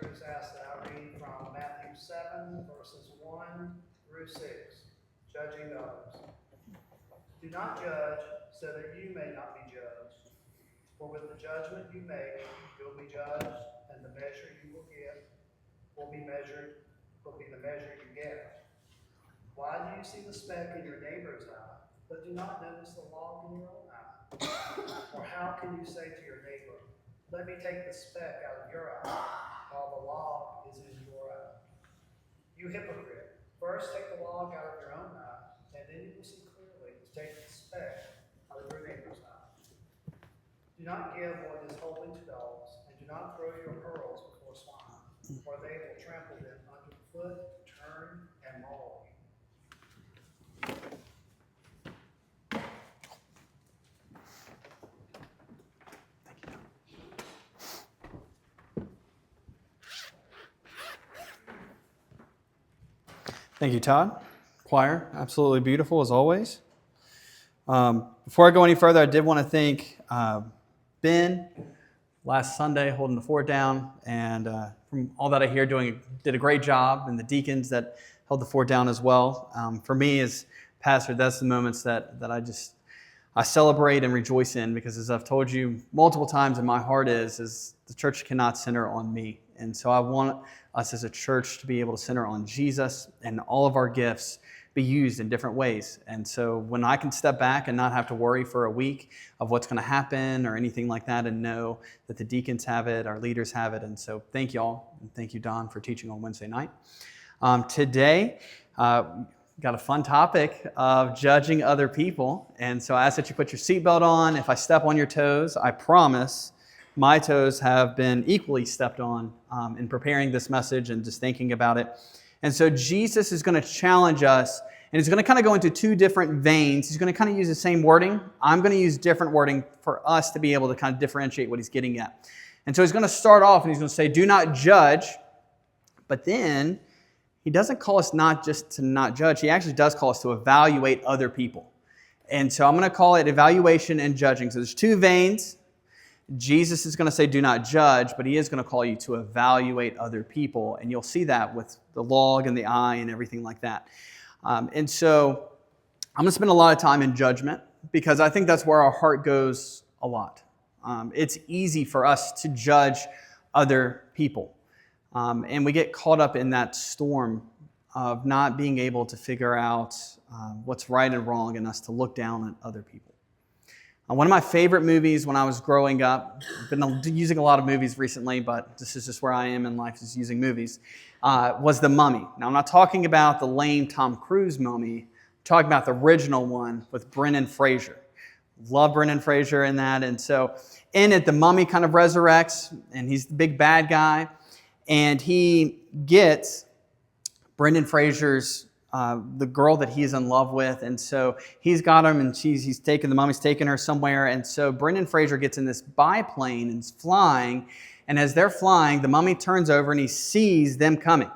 Bruce asked that I read from Matthew 7, verses 1 through 6, judging others. Do not judge, so that you may not be judged. For with the judgment you make, you'll be judged, and the measure you will give will be the measure you get. Why do you see the speck in your neighbor's eye, but do not notice the log in your own eye? Or how can you say to your neighbor, let me take the speck out of your eye, while the log is in your eye? You hypocrite, first take the log out of your own eye, and then you will see clearly to take the speck out of your neighbor's eye. Do not give what is holy to dogs, and do not throw your pearls before swine, for they will trample them underfoot, turn, and maul you. Thank you, Todd. Choir, absolutely beautiful as always. Before I go any further, I did want to thank Ben last Sunday holding the fort down, and from all that I hear, did a great job, and the deacons that held the fort down as well. For me as pastor, that's the moments that I celebrate and rejoice in, because as I've told you multiple times, in my heart is the church cannot center on me. And so I want us as a church to be able to center on Jesus, and all of our gifts be used in different ways. And so when I can step back and not have to worry for a week of what's going to happen or anything like that, and know that the deacons have it, our leaders have it. And so thank you all. And thank you, Don, for teaching on Wednesday night. Today, got a fun topic of judging other people. And so I ask that you put your seatbelt on. If I step on your toes, I promise my toes have been equally stepped on in preparing this message and just thinking about it. And so Jesus is going to challenge us, and he's going to kind of go into two different veins. He's going to kind of use the same wording. I'm going to use different wording for us to be able to kind of differentiate what he's getting at. And so he's going to start off and he's going to say, do not judge. But then he doesn't call us not just to not judge. He actually does call us to evaluate other people. And so I'm going to call it evaluation and judging. So there's two veins. Jesus is going to say, do not judge, but he is going to call you to evaluate other people. And you'll see that with the log and the eye and everything like that. And so I'm going to spend a lot of time in judgment, because I think that's where our heart goes a lot. It's easy for us to judge other people. And we get caught up in that storm of not being able to figure out what's right and wrong, and us to look down at other people. One of my favorite movies when I was growing up, I've been using a lot of movies recently, but this is just where I am in life, is using movies, was The Mummy. Now, I'm not talking about the lame Tom Cruise Mummy. I'm talking about the original one with Brendan Fraser. Love Brendan Fraser in that. And so in it, the mummy kind of resurrects, and he's the big bad guy. And he gets Brendan Fraser's the girl that he's in love with, and so he's got him, and the mummy's taking her somewhere, and so Brendan Fraser gets in this biplane and is flying, and as they're flying, the mummy turns over and he sees them coming,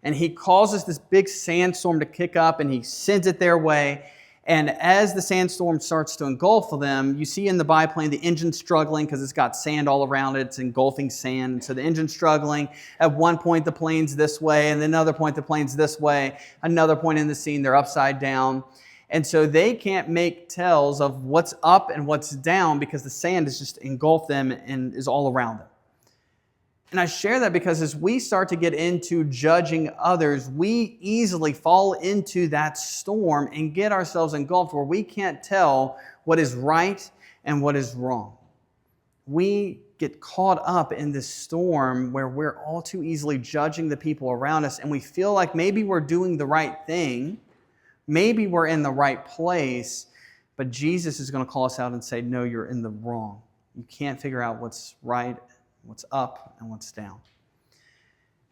and he causes this big sandstorm to kick up, and he sends it their way. And as the sandstorm starts to engulf them, you see in the biplane the engine struggling because it's got sand all around it. It's engulfing sand. And so the engine's struggling. At one point, the plane's this way. And then another point, the plane's this way. Another point in the scene, they're upside down. And so they can't make tells of what's up and what's down because the sand has just engulfed them and is all around them. And I share that because as we start to get into judging others, we easily fall into that storm and get ourselves engulfed where we can't tell what is right and what is wrong. We get caught up in this storm where we're all too easily judging the people around us, and we feel like maybe we're doing the right thing, maybe we're in the right place, but Jesus is going to call us out and say, no, you're in the wrong. You can't figure out what's right, what's up, and what's down.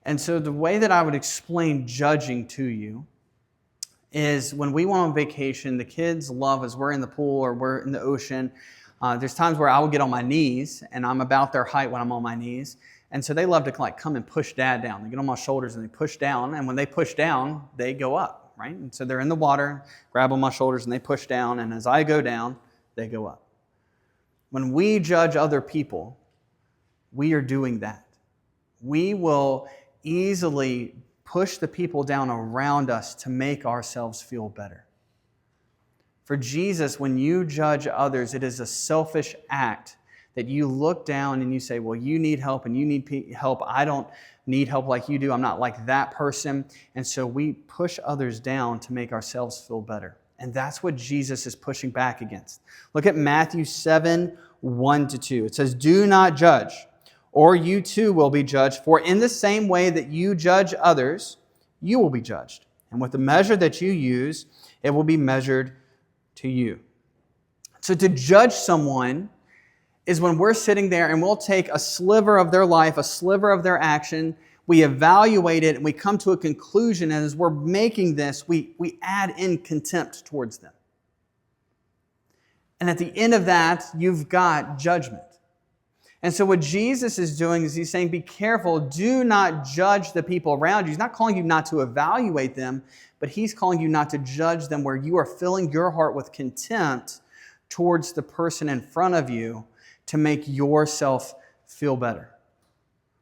And so the way that I would explain judging to you is when we went on vacation, the kids love as we're in the pool or we're in the ocean. There's times where I will get on my knees, and I'm about their height when I'm on my knees. And so they love to come and push Dad down. They get on my shoulders and they push down. And when they push down, they go up, right? And so they're in the water, grab on my shoulders, and they push down. And as I go down, they go up. When we judge other people, we are doing that. We will easily push the people down around us to make ourselves feel better. For Jesus, when you judge others, it is a selfish act that you look down and you say, well, you need help and you need help. I don't need help like you do. I'm not like that person. And so we push others down to make ourselves feel better. And that's what Jesus is pushing back against. Look at Matthew 7, 1-2. It says, do not judge, or you too will be judged. For in the same way that you judge others, you will be judged. And with the measure that you use, it will be measured to you. So to judge someone is when we're sitting there and we'll take a sliver of their life, a sliver of their action, we evaluate it, and we come to a conclusion, and as we're making this, we add in contempt towards them. And at the end of that, you've got judgment. And so what Jesus is doing is he's saying, be careful, do not judge the people around you. He's not calling you not to evaluate them, but he's calling you not to judge them where you are filling your heart with contempt towards the person in front of you to make yourself feel better.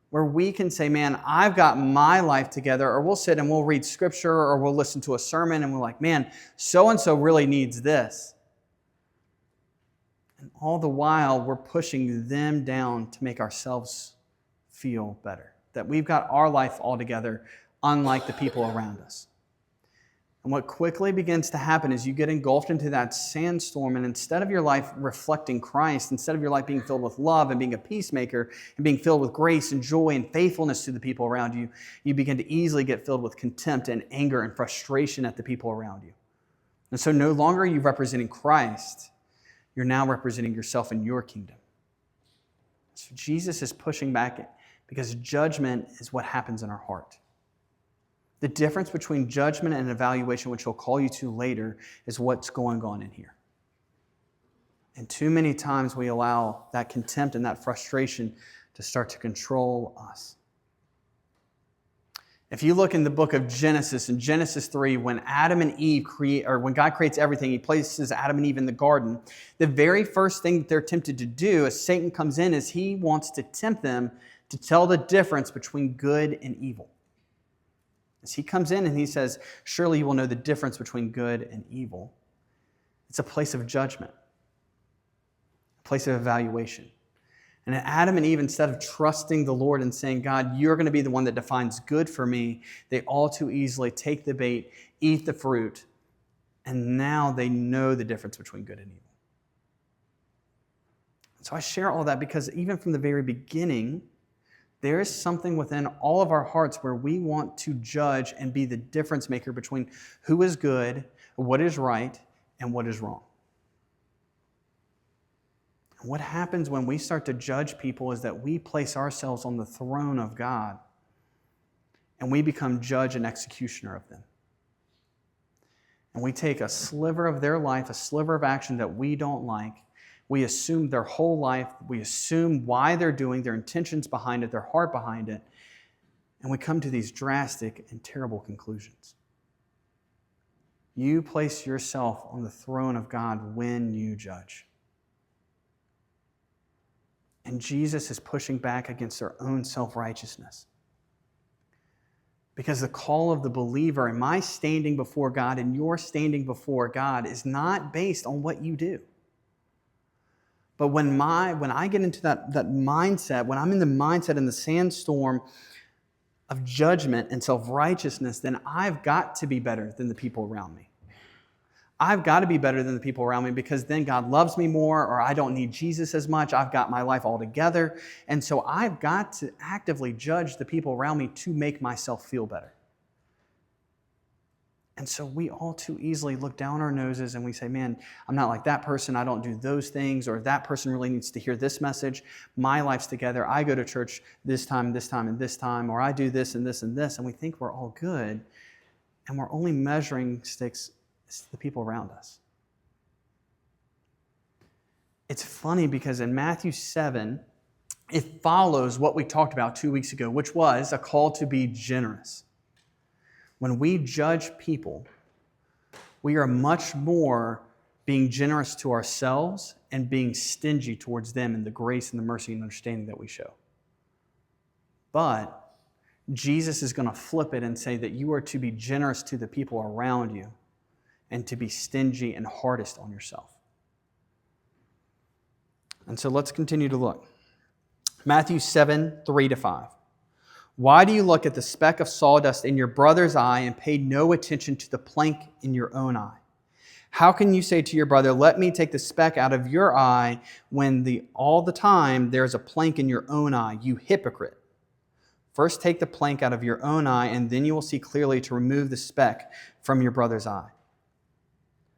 Where we can say, man, I've got my life together, or we'll sit and we'll read scripture, or we'll listen to a sermon, and we're like, man, so-and-so really needs this. And all the while, we're pushing them down to make ourselves feel better. That we've got our life all together, unlike the people around us. And what quickly begins to happen is you get engulfed into that sandstorm, and instead of your life reflecting Christ, instead of your life being filled with love and being a peacemaker and being filled with grace and joy and faithfulness to the people around you, you begin to easily get filled with contempt and anger and frustration at the people around you. And so no longer are you representing Christ, you're now representing yourself and your kingdom. So Jesus is pushing back because judgment is what happens in our heart. The difference between judgment and evaluation, which he'll call you to later, is what's going on in here. And too many times we allow that contempt and that frustration to start to control us. If you look in the book of Genesis, in Genesis 3, when Adam and Eve when God creates everything, he places Adam and Eve in the garden, the very first thing that they're tempted to do as Satan comes in is he wants to tempt them to tell the difference between good and evil. As he comes in and he says, surely you will know the difference between good and evil. It's a place of judgment, a place of evaluation. And Adam and Eve, instead of trusting the Lord and saying, God, you're going to be the one that defines good for me, they all too easily take the bait, eat the fruit, and now they know the difference between good and evil. So I share all that because even from the very beginning, there is something within all of our hearts where we want to judge and be the difference maker between who is good, what is right, and what is wrong. And what happens when we start to judge people is that we place ourselves on the throne of God and we become judge and executioner of them. And we take a sliver of their life, a sliver of action that we don't like. We assume their whole life. We assume why they're doing, their intentions behind it, their heart behind it. And we come to these drastic and terrible conclusions. You place yourself on the throne of God when you judge. And Jesus is pushing back against their own self-righteousness. Because the call of the believer and my standing before God and your standing before God is not based on what you do. But when I get into that mindset, when I'm in the mindset in the sandstorm of judgment and self-righteousness, then I've got to be better than the people around me. I've got to be better than the people around me because then God loves me more, or I don't need Jesus as much. I've got my life all together. And so I've got to actively judge the people around me to make myself feel better. And so we all too easily look down our noses and we say, man, I'm not like that person. I don't do those things. Or that person really needs to hear this message. My life's together. I go to church this time, and this time. Or I do this and this and this. And we think we're all good. And we're only measuring sticks to the people around us. It's funny because in Matthew 7, it follows what we talked about 2 weeks ago, which was a call to be generous. When we judge people, we are much more being generous to ourselves and being stingy towards them in the grace and the mercy and understanding that we show. But Jesus is going to flip it and say that you are to be generous to the people around you and to be stingy and hardest on yourself. And so let's continue to look. Matthew 7, 3-5. Why do you look at the speck of sawdust in your brother's eye and pay no attention to the plank in your own eye? How can you say to your brother, let me take the speck out of your eye, when all the time there's a plank in your own eye, you hypocrite? First take the plank out of your own eye, and then you will see clearly to remove the speck from your brother's eye.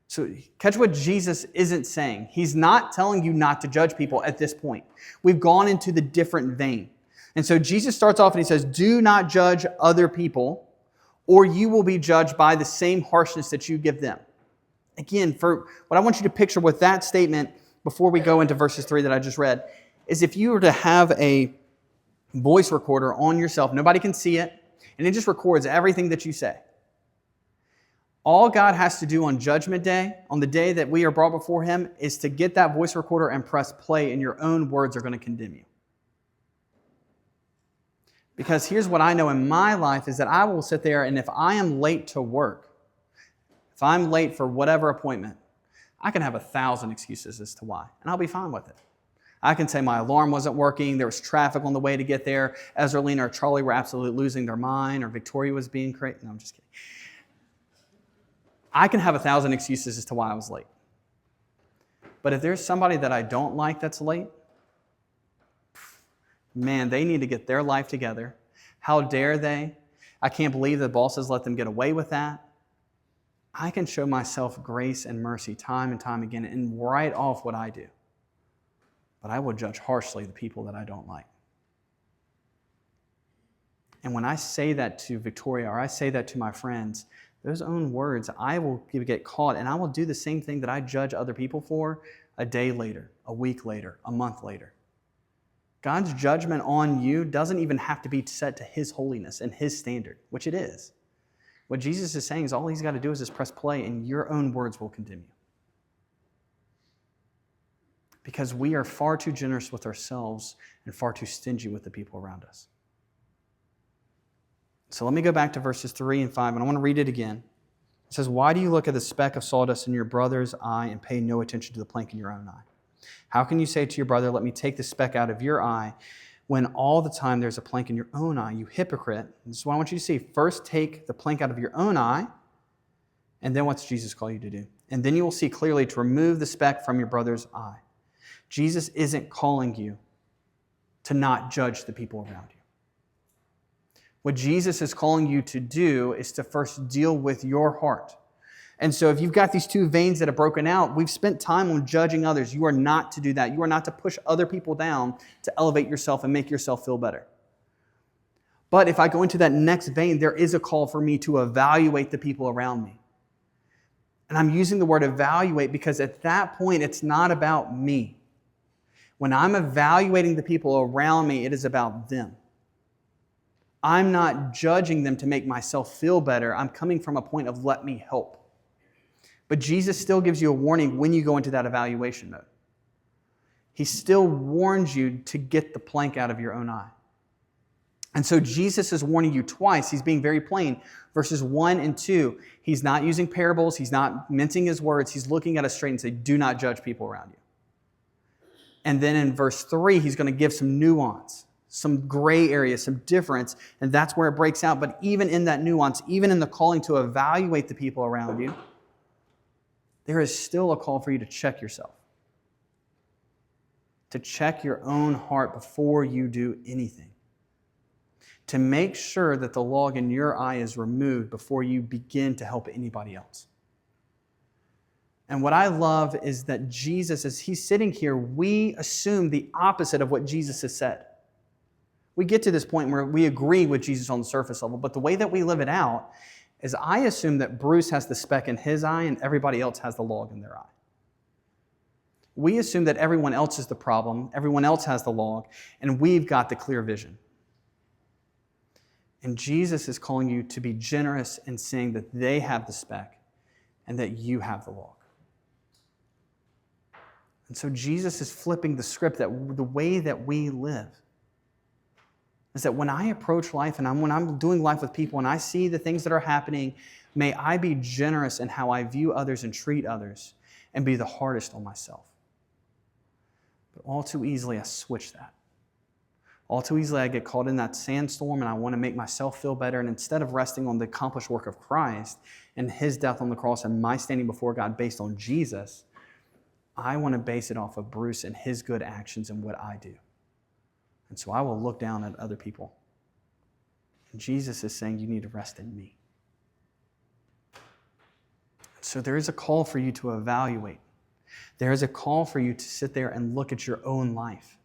So catch what Jesus isn't saying. He's not telling you not to judge people at this point. We've gone into the different vein. And so Jesus starts off and he says, do not judge other people, or you will be judged by the same harshness that you give them. Again, for what I want you to picture with that statement before we go into verses 3 that I just read, is if you were to have a voice recorder on yourself, nobody can see it, and it just records everything that you say. All God has to do on Judgment Day, on the day that we are brought before Him, is to get that voice recorder and press play, and your own words are going to condemn you. Because here's what I know in my life is that I will sit there, and if I am late to work, if I'm late for whatever appointment, I can have 1,000 excuses as to why, and I'll be fine with it. I can say my alarm wasn't working, there was traffic on the way to get there, Ezralina or Charlie were absolutely losing their mind, or Victoria was being crazy. No, I'm just kidding. I can have 1,000 excuses as to why I was late. But if there's somebody that I don't like that's late, man, they need to get their life together. How dare they? I can't believe the bosses let them get away with that. I can show myself grace and mercy time and time again and write off what I do. But I will judge harshly the people that I don't like. And when I say that to Victoria or I say that to my friends, those own words, I will get caught, and I will do the same thing that I judge other people for a day later, a week later, a month later. God's judgment on you doesn't even have to be set to His holiness and His standard, which it is. What Jesus is saying is all He's got to do is just press play, and your own words will condemn you. Because we are far too generous with ourselves and far too stingy with the people around us. So let me go back to verses 3 and 5, and I want to read it again. It says, why do you look at the speck of sawdust in your brother's eye and pay no attention to the plank in your own eye? How can you say to your brother, let me take the speck out of your eye, when all the time there's a plank in your own eye, you hypocrite? This is what I want you to see. First take the plank out of your own eye, and then what's Jesus call you to do? And then you will see clearly to remove the speck from your brother's eye. Jesus isn't calling you to not judge the people around you. What Jesus is calling you to do is to first deal with your heart. And so if you've got these two veins that are broken out, we've spent time on judging others. You are not to do that. You are not to push other people down to elevate yourself and make yourself feel better. But if I go into that next vein, there is a call for me to evaluate the people around me. And I'm using the word evaluate because at that point, it's not about me. When I'm evaluating the people around me, it is about them. I'm not judging them to make myself feel better. I'm coming from a point of let me help. But Jesus still gives you a warning when you go into that evaluation mode. He still warns you to get the plank out of your own eye. And so Jesus is warning you twice. He's being very plain. Verses 1 and 2, He's not using parables. He's not mincing His words. He's looking at us straight and saying, do not judge people around you. And then in verse 3, He's going to give some nuance, some gray area, some difference, and that's where it breaks out. But even in that nuance, even in the calling to evaluate the people around you, there is still a call for you to check yourself, to check your own heart before you do anything, to make sure that the log in your eye is removed before you begin to help anybody else. And what I love is that Jesus, as He's sitting here, we assume the opposite of what Jesus has said. We get to this point where we agree with Jesus on the surface level, but the way that we live it out is I assume that Bruce has the speck in his eye and everybody else has the log in their eye. We assume that everyone else is the problem, everyone else has the log, and we've got the clear vision. And Jesus is calling you to be generous in saying that they have the speck and that you have the log. And so Jesus is flipping the script that the way that we live. is that when I approach life and when I'm doing life with people and I see the things that are happening, may I be generous in how I view others and treat others and be the hardest on myself. But all too easily, I switch that. All too easily, I get caught in that sandstorm and I want to make myself feel better. And instead of resting on the accomplished work of Christ and his death on the cross and my standing before God based on Jesus, I want to base it off of Bruce and his good actions and what I do. And so I will look down at other people. And Jesus is saying, you need to rest in me. So there is a call for you to evaluate. There is a call for you to sit there and look at your own life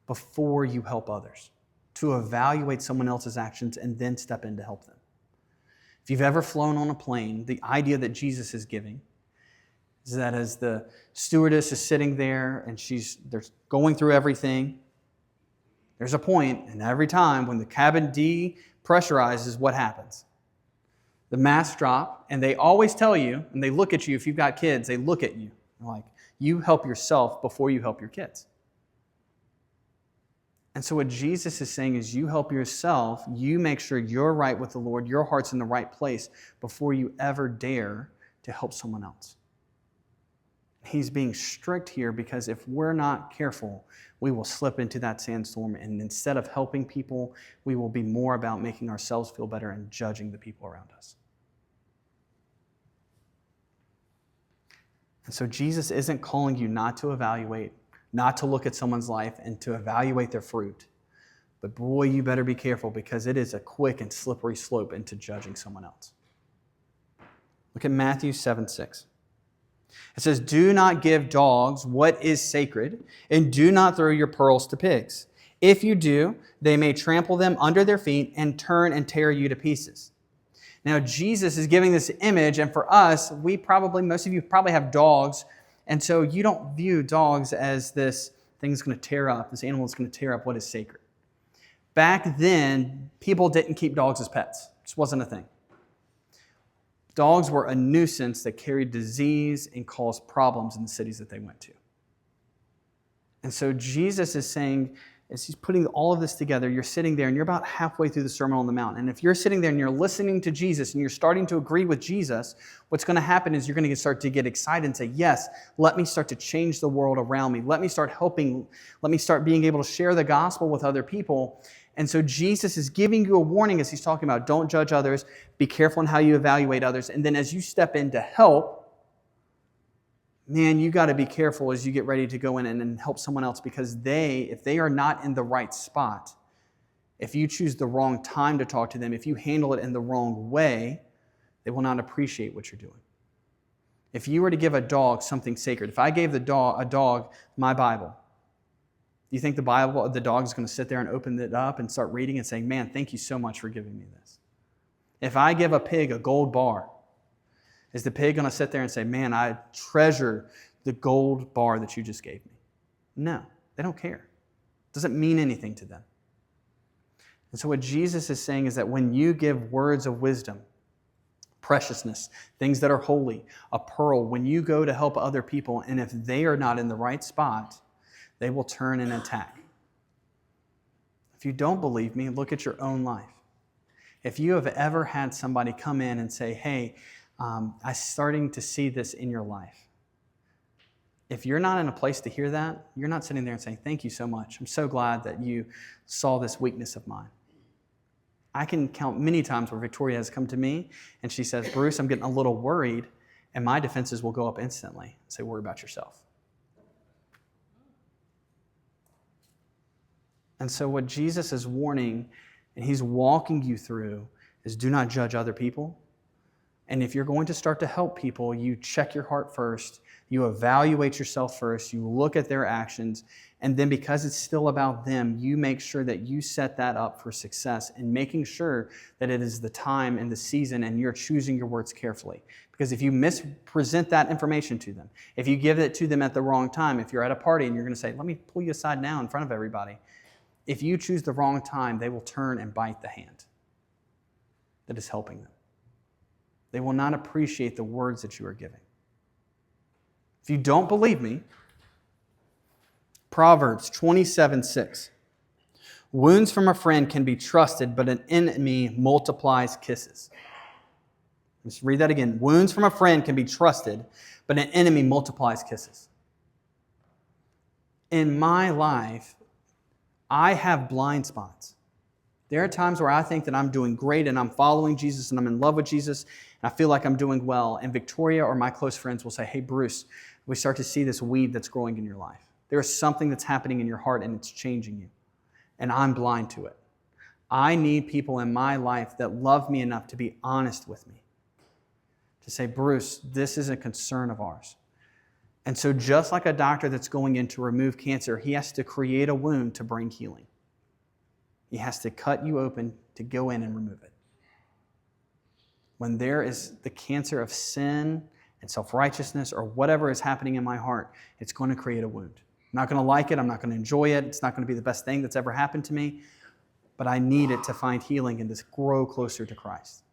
before you help others, to evaluate someone else's actions and then step in to help them. If you've ever flown on a plane, the idea that Jesus is giving is that as the stewardess is sitting there and they're going through everything, there's a point, and every time when the cabin depressurizes, what happens? The masks drop, and they always tell you, and they look at you, if you've got kids, they look at you like, you help yourself before you help your kids. And so what Jesus is saying is you help yourself, you make sure you're right with the Lord, your heart's in the right place before you ever dare to help someone else. He's being strict here because if we're not careful, we will slip into that sandstorm, and instead of helping people, we will be more about making ourselves feel better and judging the people around us. And so Jesus isn't calling you not to evaluate, not to look at someone's life and to evaluate their fruit. But boy, you better be careful because it is a quick and slippery slope into judging someone else. Look at Matthew 7:6. It says, do not give dogs what is sacred, and do not throw your pearls to pigs. If you do, they may trample them under their feet and turn and tear you to pieces. Now, Jesus is giving this image, and for us, most of you probably have dogs, and so you don't view dogs as this thing's going to tear up, this animal is going to tear up what is sacred. Back then, people didn't keep dogs as pets. It just wasn't a thing. Dogs were a nuisance that carried disease and caused problems in the cities that they went to. And so Jesus is saying, as he's putting all of this together, you're sitting there and you're about halfway through the Sermon on the Mount. And if you're sitting there and you're listening to Jesus and you're starting to agree with Jesus, what's going to happen is you're going to start to get excited and say, yes, let me start to change the world around me. Let me start helping. Let me start being able to share the gospel with other people. And so Jesus is giving you a warning as he's talking about don't judge others, be careful in how you evaluate others. And then as you step in to help, man, you got to be careful as you get ready to go in and help someone else because if they are not in the right spot, if you choose the wrong time to talk to them, if you handle it in the wrong way, they will not appreciate what you're doing. If you were to give a dog something sacred, if I gave a dog my Bible, do you think the dog is going to sit there and open it up and start reading and saying, man, thank you so much for giving me this? If I give a pig a gold bar, is the pig going to sit there and say, man, I treasure the gold bar that you just gave me? No, they don't care. It doesn't mean anything to them. And so what Jesus is saying is that when you give words of wisdom, preciousness, things that are holy, a pearl, when you go to help other people, and if they are not in the right spot, they will turn and attack. If you don't believe me, look at your own life. If you have ever had somebody come in and say, hey, I'm starting to see this in your life. If you're not in a place to hear that, you're not sitting there and saying, thank you so much. I'm so glad that you saw this weakness of mine. I can count many times where Victoria has come to me and she says, Bruce, I'm getting a little worried, and my defenses will go up instantly and say, worry about yourself. And so what Jesus is warning and he's walking you through is do not judge other people. And if you're going to start to help people, you check your heart first, you evaluate yourself first, you look at their actions, and then because it's still about them, you make sure that you set that up for success and making sure that it is the time and the season and you're choosing your words carefully. Because if you mispresent that information to them, if you give it to them at the wrong time, if you're at a party and you're going to say, let me pull you aside now in front of everybody, if you choose the wrong time, they will turn and bite the hand that is helping them. They will not appreciate the words that you are giving. If you don't believe me, Proverbs 27:6. Wounds from a friend can be trusted, but an enemy multiplies kisses. Let's read that again. Wounds from a friend can be trusted, but an enemy multiplies kisses. In my life, I have blind spots. There are times where I think that I'm doing great and I'm following Jesus and I'm in love with Jesus and I feel like I'm doing well. And Victoria or my close friends will say, hey, Bruce, we start to see this weed that's growing in your life. There is something that's happening in your heart and it's changing you. And I'm blind to it. I need people in my life that love me enough to be honest with me. To say, Bruce, this is a concern of ours. And so just like a doctor that's going in to remove cancer, he has to create a wound to bring healing. He has to cut you open to go in and remove it. When there is the cancer of sin and self-righteousness or whatever is happening in my heart, it's going to create a wound. I'm not going to like it. I'm not going to enjoy it. It's not going to be the best thing that's ever happened to me. But I need it to find healing and to grow closer to Christ.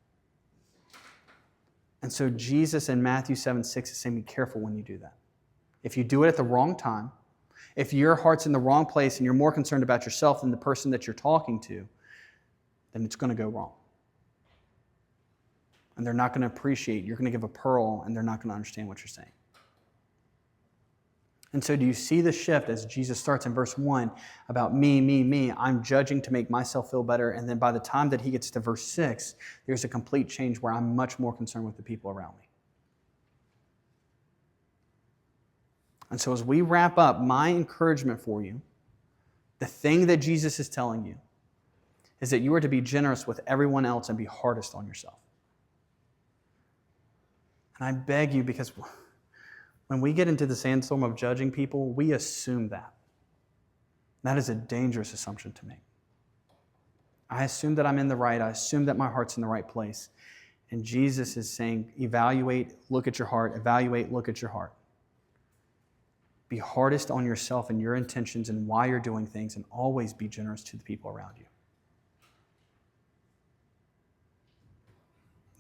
And so Jesus in Matthew 7:6 is saying, be careful when you do that. If you do it at the wrong time, if your heart's in the wrong place and you're more concerned about yourself than the person that you're talking to, then it's going to go wrong. And they're not going to appreciate. You're going to give a pearl and they're not going to understand what you're saying. And so do you see the shift as Jesus starts in verse 1 about me, me, me? I'm judging to make myself feel better. And then by the time that he gets to verse 6, there's a complete change where I'm much more concerned with the people around me. And so as we wrap up, my encouragement for you, the thing that Jesus is telling you, is that you are to be generous with everyone else and be hardest on yourself. And I beg you, because when we get into the sandstorm of judging people, we assume that. That is a dangerous assumption to make. I assume that I'm in the right. I assume that my heart's in the right place. And Jesus is saying, evaluate, look at your heart. Evaluate, look at your heart. Be hardest on yourself and your intentions and why you're doing things, and always be generous to the people around you.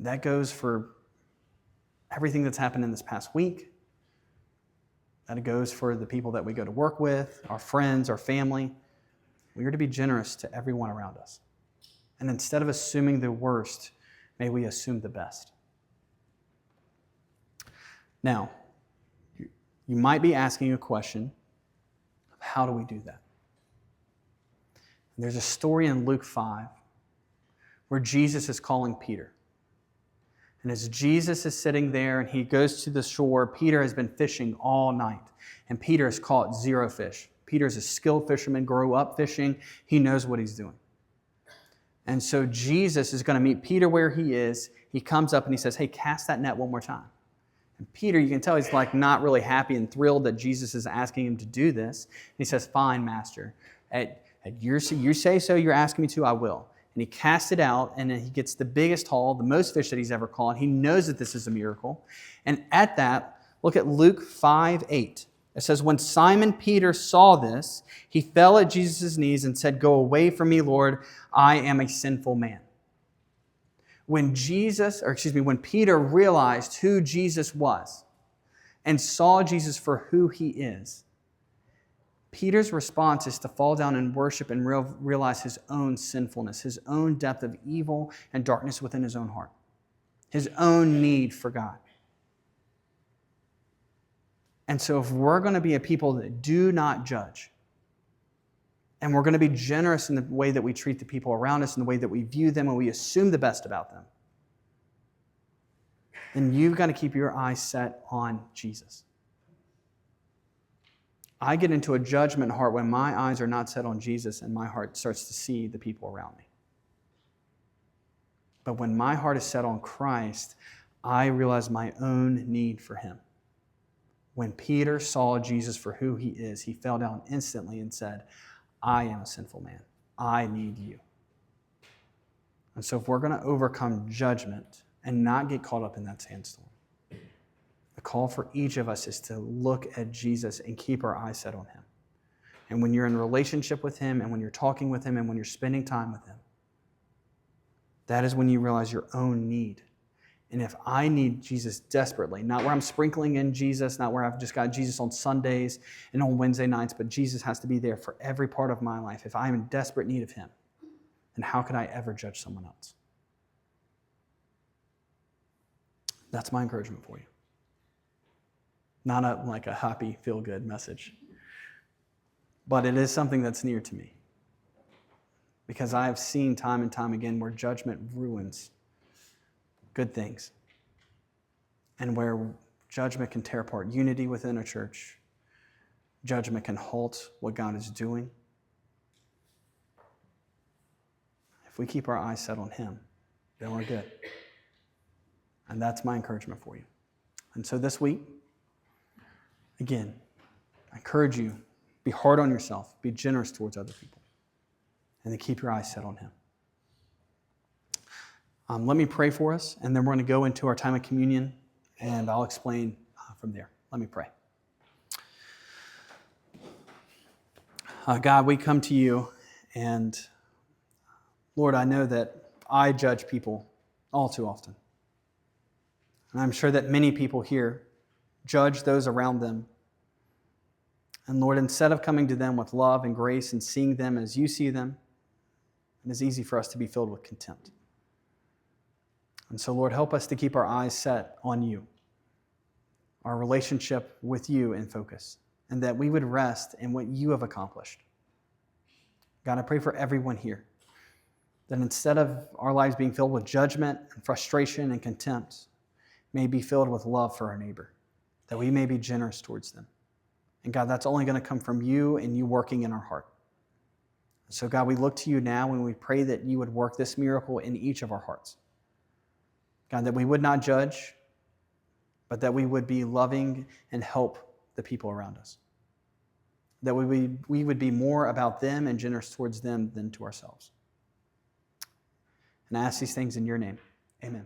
That goes for everything that's happened in this past week. That goes for the people that we go to work with, our friends, our family. We are to be generous to everyone around us. And instead of assuming the worst, may we assume the best. Now, you might be asking a question of how do we do that? And there's a story in Luke 5 where Jesus is calling Peter. And as Jesus is sitting there and he goes to the shore, Peter has been fishing all night. And Peter has caught 0 fish. Peter's a skilled fisherman, grew up fishing. He knows what he's doing. And so Jesus is going to meet Peter where he is. He comes up and he says, hey, cast that net one more time. And Peter, you can tell he's like not really happy and thrilled that Jesus is asking him to do this. And he says, fine, master. You say so, you're asking me to, I will. And he casts it out, and then he gets the biggest haul, the most fish that he's ever caught. He knows that this is a miracle. And at that, look at Luke 5:8. It says, when Simon Peter saw this, he fell at Jesus' knees and said, go away from me, Lord, I am a sinful man. When Peter realized who Jesus was and saw Jesus for who he is, Peter's response is to fall down and worship and realize his own sinfulness, his own depth of evil and darkness within his own heart, his own need for God. And so if we're going to be a people that do not judge, and we're going to be generous in the way that we treat the people around us, in the way that we view them, and we assume the best about them, then you've got to keep your eyes set on Jesus. I get into a judgment heart when my eyes are not set on Jesus and my heart starts to see the people around me. But when my heart is set on Christ, I realize my own need for him. When Peter saw Jesus for who he is, he fell down instantly and said, I am a sinful man. I need you. And so if we're going to overcome judgment and not get caught up in that sandstorm, the call for each of us is to look at Jesus and keep our eyes set on him. And when you're in a relationship with him, and when you're talking with him, and when you're spending time with him, that is when you realize your own need. And if I need Jesus desperately, not where I'm sprinkling in Jesus, not where I've just got Jesus on Sundays and on Wednesday nights, but Jesus has to be there for every part of my life. If I'm in desperate need of him, then how could I ever judge someone else? That's my encouragement for you. Not like a happy, feel-good message. But it is something that's near to me. Because I have seen time and time again where judgment ruins good things. And where judgment can tear apart unity within a church. Judgment can halt what God is doing. If we keep our eyes set on him, then we're good. And that's my encouragement for you. And so this week, again, I encourage you, be hard on yourself, be generous towards other people, and then keep your eyes set on him. Let me pray for us, and then we're going to go into our time of communion, and I'll explain from there. Let me pray. God, we come to you, and Lord, I know that I judge people all too often. And I'm sure that many people here judge those around them. And Lord, instead of coming to them with love and grace and seeing them as you see them, it is easy for us to be filled with contempt. And so, Lord, help us to keep our eyes set on you, our relationship with you in focus, and that we would rest in what you have accomplished. God, I pray for everyone here, that instead of our lives being filled with judgment and frustration and contempt, may be filled with love for our neighbor, that we may be generous towards them. And God, that's only going to come from you and you working in our heart. So God, we look to you now and we pray that you would work this miracle in each of our hearts. God, that we would not judge, but that we would be loving and help the people around us. That we would be more about them and generous towards them than to ourselves. And I ask these things in your name. Amen.